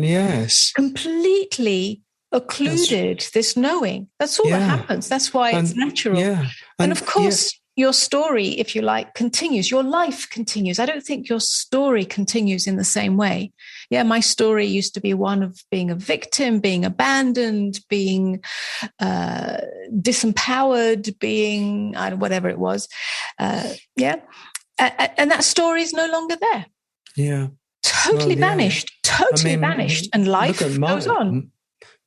completely occluded this knowing. That's all that happens. That's why it's natural. Yeah. And of course, your story, if you like, continues. Your life continues. I don't think your story continues in the same way. Yeah, my story used to be one of being a victim, being abandoned, being disempowered, being whatever it was. And that story is no longer there. Yeah. Totally vanished. Totally vanished. And life goes on.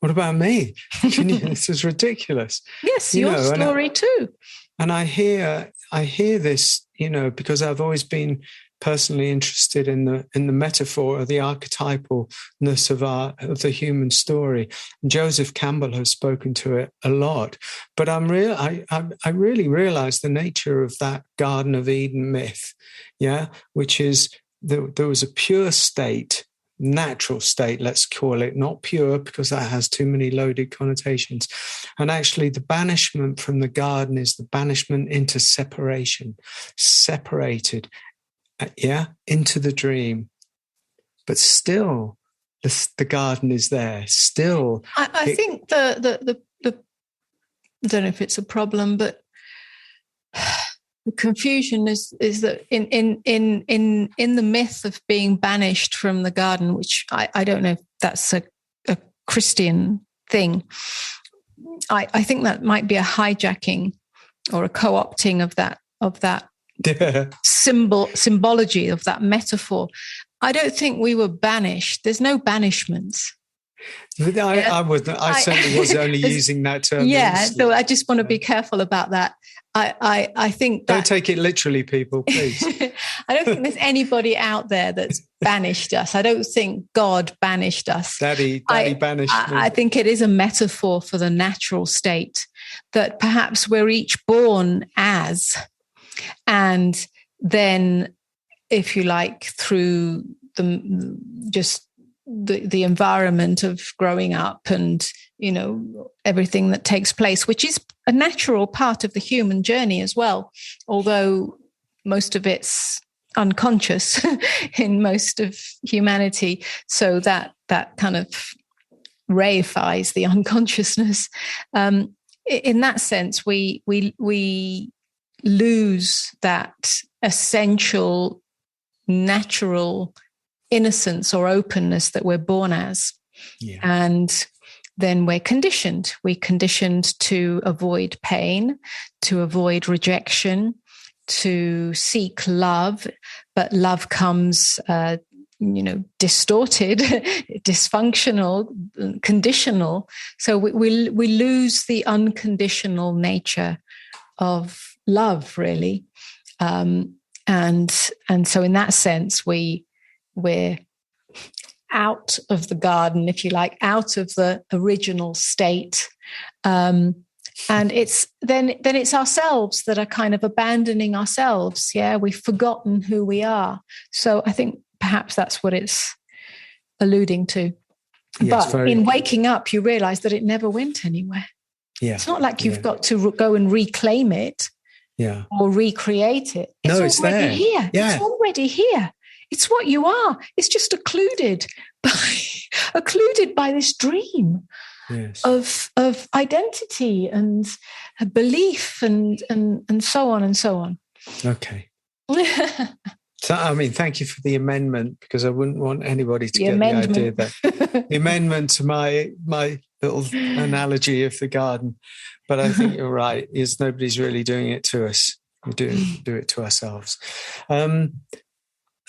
What about me? This is ridiculous. Yes, your story too. And I hear this, because I've always been personally interested in the metaphor or the archetypalness of the human story. And Joseph Campbell has spoken to it a lot. But I really realized the nature of that Garden of Eden myth, which is there was a pure state, natural state, let's call it, not pure because that has too many loaded connotations. And actually the banishment from the garden is the banishment into separation, separated, into the dream. But still the garden is there. Still. I think the I don't know if it's a problem, but the confusion is that in the myth of being banished from the garden, which I don't know if that's a Christian thing. I think that might be a hijacking or a co-opting of that symbology, of that metaphor. I don't think we were banished. There's no banishments. I certainly was only using that term. Yeah, so I just want to be careful about that. I think that... Don't take it literally, people, please. I don't think there's anybody out there that's banished us. I don't think God banished us. Daddy banished me. I think it is a metaphor for the natural state that perhaps we're each born as, and then, if you like, through the environment of growing up and, everything that takes place, which is a natural part of the human journey as well, although most of it's unconscious in most of humanity. So that kind of reifies the unconsciousness. In that sense, we lose that essential natural innocence or openness that we're born as. Yeah. And then we're conditioned. We're conditioned to avoid pain, to avoid rejection, to seek love. But love comes, distorted, dysfunctional, conditional. So we lose the unconditional nature of love, really. And so in that sense, we're out of the garden, if you like, out of the original state. And it's then it's ourselves that are kind of abandoning ourselves. Yeah, we've forgotten who we are. So I think perhaps that's what it's alluding to. Yes, but in waking up, you realize that it never went anywhere. Yeah. It's not like you've got to go and reclaim it or recreate it. It's already there. Here. Yeah. It's already here. It's what you are. It's just occluded by this dream of identity and belief and so on and so on. Okay. So, thank you for the amendment, because I wouldn't want anybody to get the idea that the amendment to my little analogy of the garden. But I think you're right. Nobody's really doing it to us. We do it to ourselves.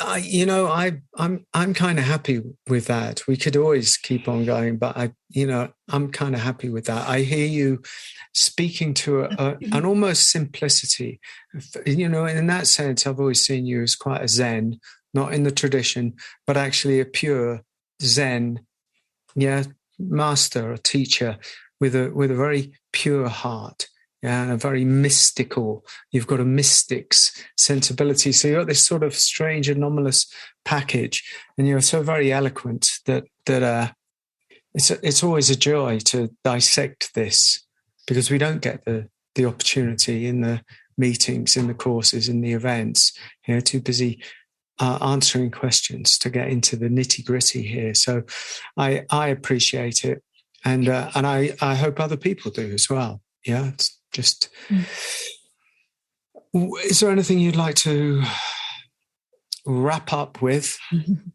I'm kind of happy with that. We could always keep on going, but I'm kind of happy with that. I hear you speaking to an almost simplicity. In that sense, I've always seen you as quite a Zen, not in the tradition, but actually a pure Zen, master or teacher with a very pure heart. Yeah, and a very mystical, you've got a mystic's sensibility. So you've got this sort of strange, anomalous package, and you're so very eloquent that it's always a joy to dissect this, because we don't get the opportunity in the meetings, in the courses, in the events. Too busy answering questions to get into the nitty-gritty here. So I appreciate it, and I hope other people do as well. Yeah, it's just. Is there anything you'd like to wrap up with? Mm-hmm.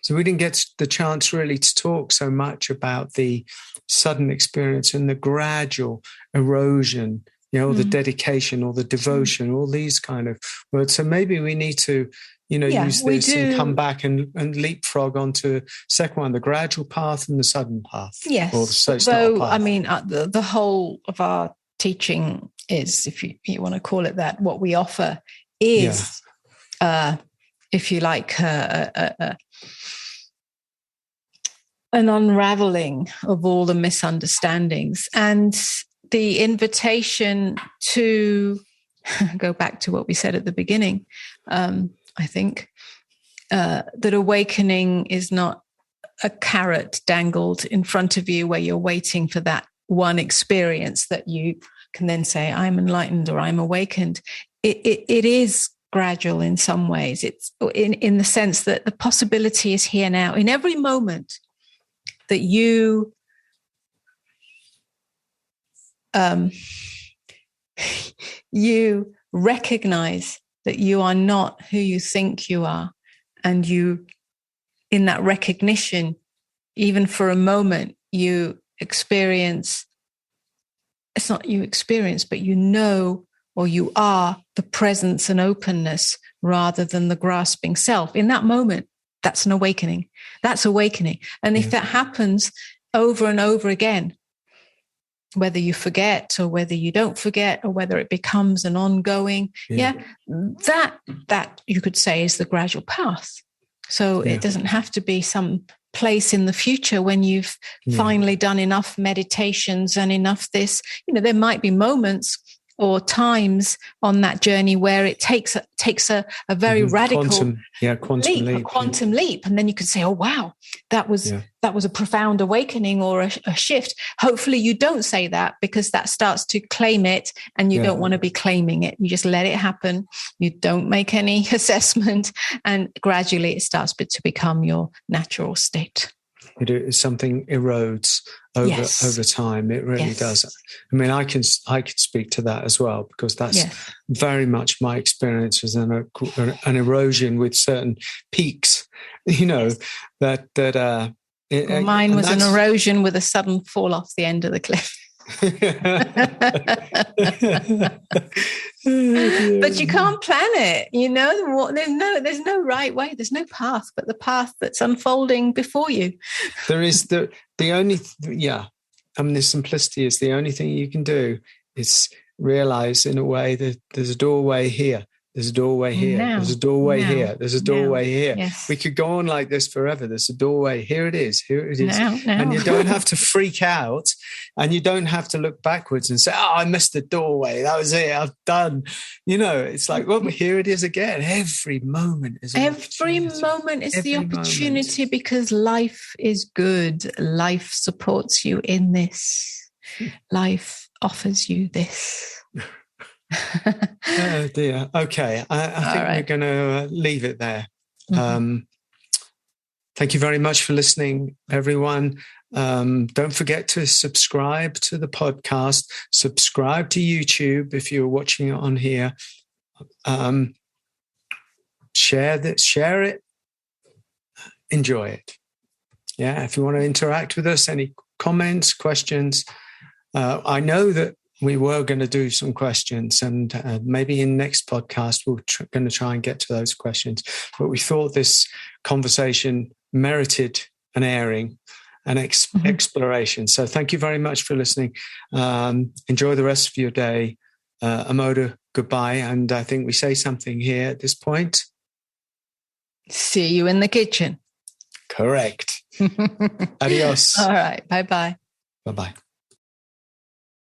So we didn't get the chance really to talk so much about the sudden experience and the gradual erosion, the dedication or the devotion, all these kind of words. So maybe we need to, use this and come back and leapfrog onto the second one, the gradual path and the sudden path. Yes. Or the path. The whole of our teaching is, if you want to call it that, what we offer is, if you like, an unraveling of all the misunderstandings and the invitation to go back to what we said at the beginning. I think that awakening is not a carrot dangled in front of you where you're waiting for that one experience that you can then say, I'm enlightened or I'm awakened. It is gradual in some ways. It's in the sense that the possibility is here now. In every moment that you you recognize that you are not who you think you are, and you, in that recognition, even for a moment, you experience, it's not you experience, but you know, or you are the presence and openness rather than the grasping self. In that moment, that's an awakening. That's awakening. And if that happens over and over again, whether you forget or whether you don't forget or whether it becomes an ongoing, that you could say is the gradual path. So it doesn't have to be some place in the future when you've finally done enough meditations and enough this. There might be moments or times on that journey where it takes a very radical quantum leap. A quantum leap. And then you can say, oh, wow, that was a profound awakening or a shift. Hopefully you don't say that, because that starts to claim it, and you don't want to be claiming it. You just let it happen. You don't make any assessment, and gradually it starts to become your natural state. Something erodes over time. It really does. I mean, I can speak to that as well, because that's very much my experience as an erosion with certain peaks. Mine was an erosion with a sudden fall off the end of the cliff. But you can't plan it, there's no right way, there's no path, but the path that's unfolding before you. There is the simplicity is the only thing you can do is realize, in a way, that there's a doorway here. There's a doorway here. There's a doorway here. There's a doorway here. Yes. We could go on like this forever. There's a doorway. Here it is. Here it is. Now. And you don't have to freak out, and you don't have to look backwards and say, oh, I missed the doorway. That was it. I've done. It's like, well, here it is again. Every moment is the opportunity, because life is good. Life supports you in this. Life offers you this. Oh dear. Okay, I think we're going to leave it there. Thank you very much for listening, everyone. Don't forget to subscribe to the podcast. Subscribe to YouTube if you're watching it on here. Share it. Enjoy it. Yeah. If you want to interact with us, any comments, questions, I know that we were going to do some questions, and maybe in next podcast, we're going to try and get to those questions. But we thought this conversation merited an airing, an exploration. So thank you very much for listening. Enjoy the rest of your day. Amoda, goodbye. And I think we say something here at this point. See you in the kitchen. Correct. Adios. All right. Bye-bye. Bye-bye.